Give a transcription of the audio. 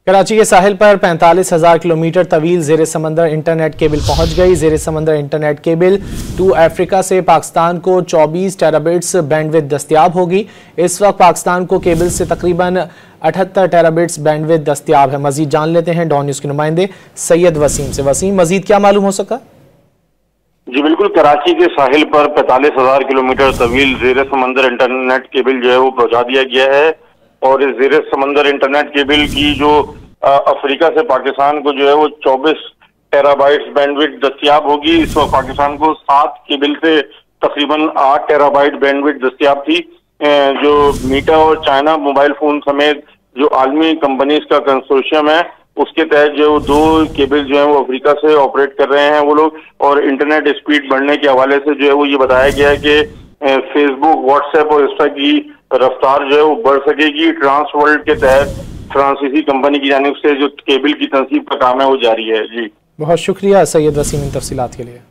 कराची के साहिल पर 45,000 किलोमीटर तवील ज़ेर समंदर इंटरनेट केबल पहुंच गई। ज़ेर समंदर इंटरनेट केबल टू अफ्रीका से पाकिस्तान को 24 टेराबिट्स बैंडविड्थ दस्तियाब होगी। इस वक्त पाकिस्तान को केबल से तकरीबन 78 टेराबिट्स बैंडविड्थ दस्तियाब है। मजीद जान लेते हैं डॉन न्यूज़ के नुमाइंदे सैयद वसीम से। वसीम, मजीद क्या मालूम हो सका? जी बिल्कुल, कराची के साहिल पर 45,000 किलोमीटर तवील ज़ेर समंदर इंटरनेट केबल जो है वो पहुंचा दिया गया है और इस ज़ेर समंदर इंटरनेट केबल की जो अफ्रीका से पाकिस्तान को जो है वो 24 टेराबाइट्स बैंडविड्थ दस्तियाब होगी। इस वक्त पाकिस्तान को 7 केबल से तकरीबन 8 टेराबाइट बैंडविड्थ दस्तियाब थी। जो मीटा और चाइना मोबाइल फोन समेत जो आलमी कंपनीज का कंसोर्शियम है उसके तहत जो 2 केबल जो है वो अफ्रीका से ऑपरेट कर रहे हैं वो लोग। और इंटरनेट स्पीड बढ़ने के हवाले से जो है वो ये बताया गया है कि फेसबुक, व्हाट्सएप और इंस्टा की रफ्तार जो है वो बढ़ सकेगी। ट्रांस वर्ल्ड के तहत फ्रांसीसी कंपनी की जानिब से जो केबल की तंसीब का काम है वो जारी है। जी बहुत शुक्रिया सैयद वसीम इन तफसीलात के लिए।